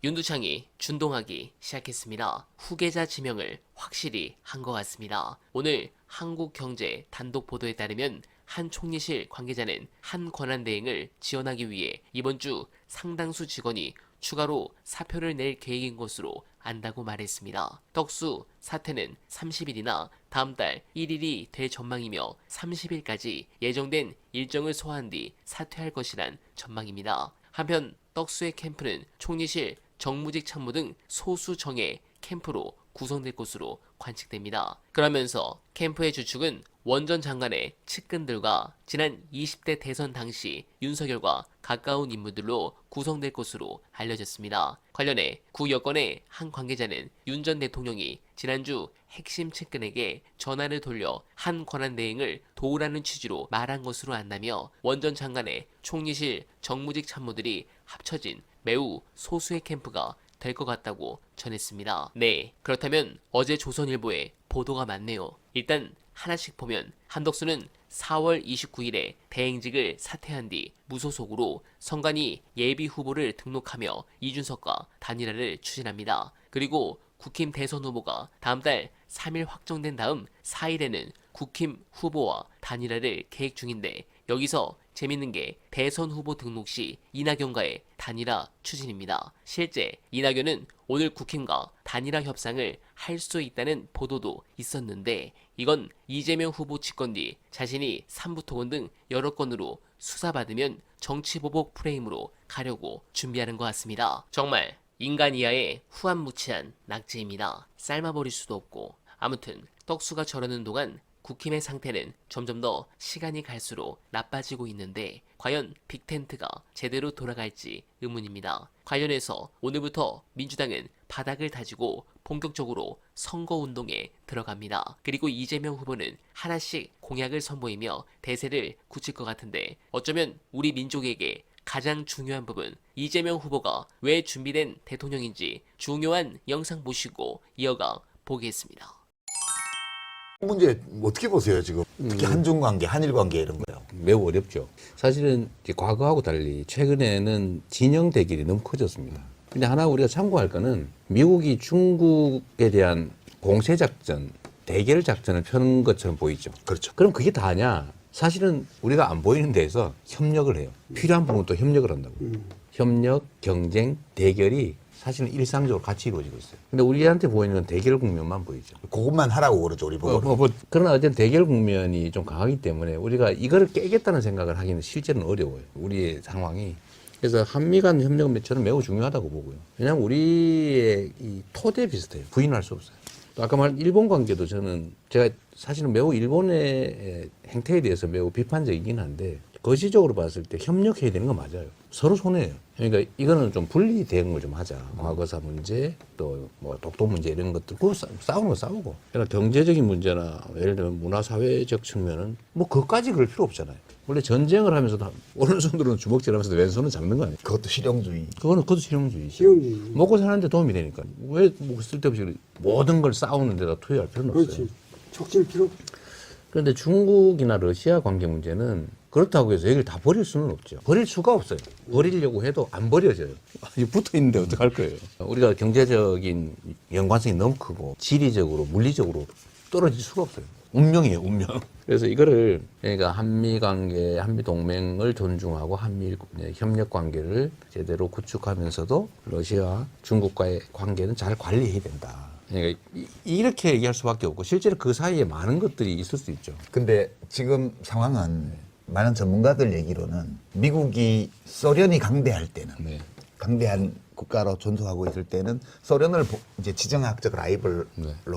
윤두창이 준동하기 시작했습니다. 후계자 지명을 확실히 한 것 같습니다. 오늘 한국경제 단독 보도에 따르면 한 총리실 관계자는 한 권한대행을 지원하기 위해 이번 주 상당수 직원이 추가로 사표를 낼 계획인 것으로 안다고 말했습니다. 떡수 사퇴는 30일이나 다음 달 1일이 될 전망이며 30일까지 예정된 일정을 소화한 뒤 사퇴할 것이란 전망입니다. 한편 떡수의 캠프는 총리실, 정무직 참모 등 소수 정예 캠프로 구성될 것으로 관측됩니다. 그러면서 캠프의 주축은 원전 장관의 측근들과 지난 20대 대선 당시 윤석열과 가까운 인물들로 구성될 것으로 알려졌습니다. 관련해 구 여권의 한 관계자는 윤 전 대통령이 지난주 핵심 측근에게 전화를 돌려 한 권한대행을 도우라는 취지로 말한 것으로 안다며 원전 장관의 총리실 정무직 참모들이 합쳐진 매우 소수의 캠프가 될 것 같다고 전했습니다. 네, 그렇다면 어제 조선일보에 보도가 많네요. 일단 하나씩 보면 한덕수는 4월 29일에 대행직을 사퇴한 뒤 무소속으로 선관위 예비 후보를 등록하며 이준석과 단일화를 추진합니다. 그리고 국힘 대선 후보가 다음 달 3일 확정된 다음 4일에는 국힘 후보와 단일화를 계획 중인데 여기서 재밌는 게 대선 후보 등록 시 이낙연과의 단일화 추진입니다. 실제 이낙연은 오늘 국힘과 단일화 협상을 할 수 있다는 보도도 있었는데 이건 이재명 후보 집권 뒤 자신이 삼부토건 등 여러 건으로 수사받으면 정치보복 프레임으로 가려고 준비하는 것 같습니다. 정말 인간 이하의 후한무치한 낙지입니다. 삶아버릴 수도 없고 아무튼 떡수가 저러는 동안 국힘의 상태는 점점 더 시간이 갈수록 나빠지고 있는데 과연 빅텐트가 제대로 돌아갈지 의문입니다. 관련해서 오늘부터 민주당은 바닥을 다지고 본격적으로 선거운동에 들어갑니다. 그리고 이재명 후보는 하나씩 공약을 선보이며 대세를 굳힐 것 같은데 어쩌면 우리 민족에게 가장 중요한 부분 이재명 후보가 왜 준비된 대통령인지 중요한 영상 보시고 이어가 보겠습니다. 문제 어떻게 보세요 지금? 특히 한중 관계, 한일 관계 이런 거요. 매우 어렵죠. 사실은 이제 과거하고 달리 최근에는 진영 대결이 너무 커졌습니다. 근데 하나 우리가 참고할 거는 미국이 중국에 대한 공세 작전, 대결 작전을 펴는 것처럼 보이죠. 그렇죠. 그럼 그게 다냐? 사실은 우리가 안 보이는 데서 협력을 해요. 필요한 부분 또 협력을 한다고. 협력, 경쟁, 대결이 사실은 일상적으로 같이 이루어지고 있어요. 근데 우리한테 보이는 건 대결 국면만 보이죠. 그것만 하라고 그러죠 우리 보고. 그러나 어쨌든 대결 국면이 좀 강하기 때문에 우리가 이거를 깨겠다는 생각을 하기는 실제는 어려워요. 우리의 상황이. 그래서 한미 간 협력은 저는 매우 중요하다고 보고요. 왜냐하면 우리의 이 토대 비슷해요. 부인할 수 없어요. 또 아까 말한 일본 관계도 저는 제가 사실은 매우 일본의 행태에 대해서 매우 비판적이긴 한데 거시적으로 봤을 때 협력해야 되는 건 맞아요. 서로 손해예요. 그러니까 이거는 좀 분리 대응을 좀 하자. 과거사 문제, 또 뭐 독도 문제 이런 것들, 그거 싸우는 거 싸우고. 그러니까 경제적인 문제나 예를 들면 문화사회적 측면은 뭐 그것까지 그럴 필요 없잖아요. 원래 전쟁을 하면서도 오른손으로는 주먹질하면서도 왼손은 잡는 거 아니에요. 그것도 실용주의. 그것도 실용주의죠. 실용주의. 먹고 사는데 도움이 되니까. 왜 뭐 쓸데없이 모든 걸 싸우는 데다 투여할 필요는 없어요. 그렇지. 촉질 필요 없지. 그런데 중국이나 러시아 관계 문제는 그렇다고 해서 여기를 다 버릴 수는 없죠. 버릴 수가 없어요. 버리려고 해도 안 버려져요. 붙어 있는데 어떡할 거예요. 우리가 경제적인 연관성이 너무 크고 지리적으로 물리적으로 떨어질 수가 없어요. 운명이에요, 운명. 그래서 이거를 그러니까 한미 관계, 한미 동맹을 존중하고 한미 협력 관계를 제대로 구축하면서도 러시아, 중국과의 관계는 잘 관리해야 된다. 그러니까 이렇게 얘기할 수밖에 없고 실제로 그 사이에 많은 것들이 있을 수 있죠. 근데 지금 상황은 많은 전문가들 얘기로는 미국이 소련이 강대할 때는 강대한 국가로 존속하고 있을 때는 소련을 이제 지정학적 라이벌로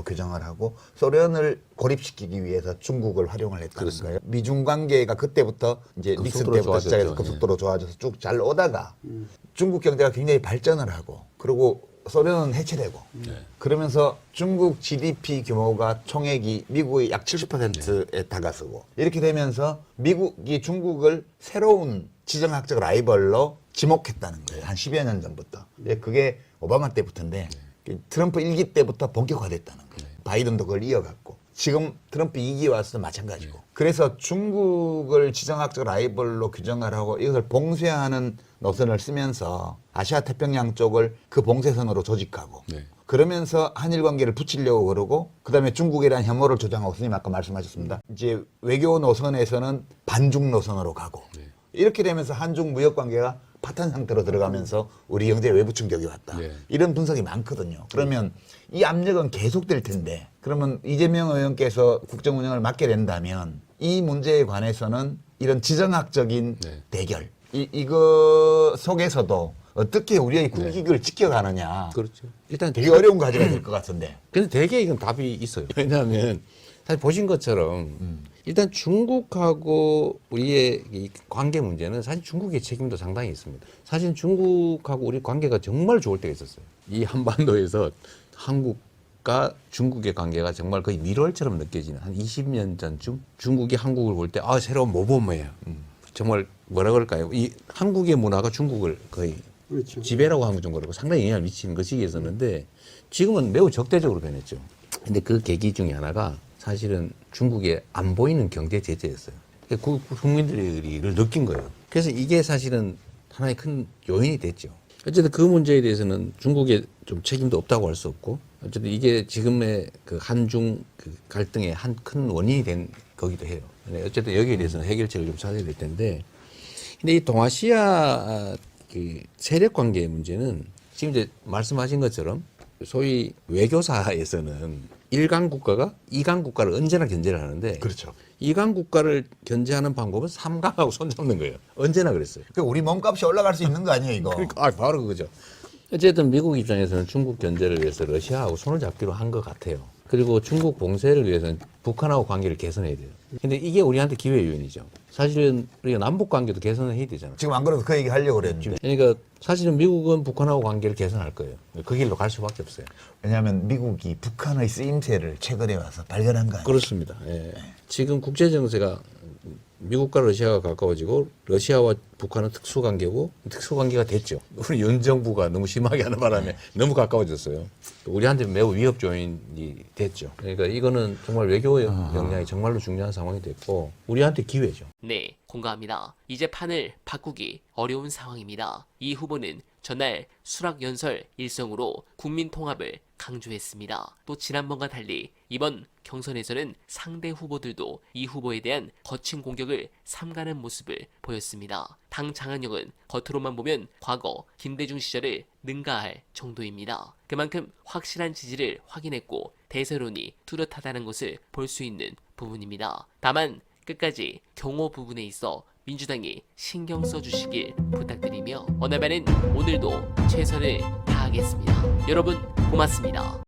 규정을 하고 소련을 고립시키기 위해서 중국을 활용을 했다는 거예요. 미중 관계가 그때부터 이제 닉슨 때부터 시작해서 급속도로 좋아져서 쭉 잘 오다가 중국 경제가 굉장히 발전을 하고 그리고 소련은 해체되고 그러면서 중국 GDP 규모가 총액이 미국의 약 70%에 다가서고 이렇게 되면서 미국이 중국을 새로운 지정학적 라이벌로 지목했다는 거예요. 한 10여 년 전부터. 그게 오바마 때부터인데 트럼프 1기 때부터 본격화됐다는 거예요. 바이든도 그걸 이어갔고 지금 트럼프 2기 와서도 마찬가지고. 그래서 중국을 지정학적 라이벌로 규정하라고 이것을 봉쇄하는 노선을 쓰면서 아시아 태평양 쪽을 그 봉쇄선으로 조직하고 네. 그러면서 한일 관계를 붙이려고 그러고 그다음에 중국에 대한 혐오를 조장하고 선생님 아까 말씀하셨습니다. 이제 외교 노선에서는 반중 노선으로 가고 이렇게 되면서 한중 무역 관계가 파탄 상태로 들어가면서 우리 경제 외부 충격이 왔다. 네. 이런 분석이 많거든요. 그러면 이 압력은 계속될 텐데 그러면 이재명 의원께서 국정 운영을 맡게 된다면 이 문제에 관해서는 이런 지정학적인 네. 대결 이거 속에서도 어떻게 우리의 국익을 지켜가느냐 그렇죠. 일단 되게 어려운 과제가 될 것 같은데. 근데 대개 이건 답이 있어요. 왜냐하면 사실 보신 것처럼 일단 중국하고 우리의 이 관계 문제는 사실 중국의 책임도 상당히 있습니다. 사실 중국하고 우리 관계가 정말 좋을 때가 있었어요. 이 한반도에서 한국과 중국의 관계가 정말 거의 밀월처럼 느껴지는 한 20년 전쯤 중국이 한국을 볼 때 아 새로운 모범이에요. 정말 뭐라 그럴까요? 이 한국의 문화가 중국을 거의 그렇죠. 지배라고 하는 정도로 상당히 영향을 미치는 그 시기였었는데 지금은 매우 적대적으로 변했죠. 근데 그 계기 중에 하나가 사실은 중국에 안 보이는 경제 제재였어요. 국민들이 이를 느낀 거예요. 그래서 이게 사실은 하나의 큰 요인이 됐죠. 어쨌든 그 문제에 대해서는 중국에 좀 책임도 없다고 할 수 없고 어쨌든 이게 지금의 그 한중 그 갈등의 한 큰 원인이 된 거기도 해요. 어쨌든 여기에 대해서는 해결책을 좀 찾아야 될 텐데 근데 이 동아시아 그 세력 관계의 문제는 지금 이제 말씀하신 것처럼 소위 외교사에서는 1강 국가가 2강 국가를 언제나 견제를 하는데 그렇죠. 2강 국가를 견제하는 방법은 3강하고 손잡는 거예요. 언제나 그랬어요. 그 우리 몸값이 올라갈 수 있는 거 아니에요, 이거? 그러니까 바로 그거죠. 어쨌든 미국 입장에서는 중국 견제를 위해서 러시아하고 손을 잡기로 한 것 같아요. 그리고 중국 봉쇄를 위해서는 북한하고 관계를 개선해야 돼요. 근데 이게 우리한테 기회 요인이죠. 사실은 우리가 남북 관계도 개선을 해야 되잖아요. 지금 안 그래도 그 얘기 하려고 그랬는데. 그러니까 사실은 미국은 북한하고 관계를 개선할 거예요. 그 길로 갈 수밖에 없어요. 왜냐하면 미국이 북한의 쓰임새를 최근에 와서 발견한 거 아니에요? 그렇습니다. 예. 지금 국제 정세가 미국과 러시아가 가까워지고 러시아와 북한은 특수관계고 특수관계가 됐죠. 우리 윤 정부가 너무 심하게 하는 바람에 너무 가까워졌어요. 우리한테 매우 위협 조인이 됐죠. 그러니까 이거는 정말 외교 역량이 정말로 중요한 상황이 됐고 우리한테 기회죠. 네, 공감합니다. 이제 판을 바꾸기 어려운 상황입니다. 이 후보는 전날 수락연설 일성으로 국민 통합을 강조했습니다. 또 지난번과 달리 이번 경선에서는 상대 후보들도 이 후보에 대한 거친 공격을 삼가는 모습을 보였습니다. 당 장악력은 겉으로만 보면 과거 김대중 시절을 능가할 정도입니다. 그만큼 확실한 지지를 확인했고 대세론이 뚜렷하다는 것을 볼 수 있는 부분입니다. 다만 끝까지 경호 부분에 있어 민주당이 신경 써주시길 부탁드리며 어나바는 오늘도 최선을 다하겠습니다. 여러분 고맙습니다.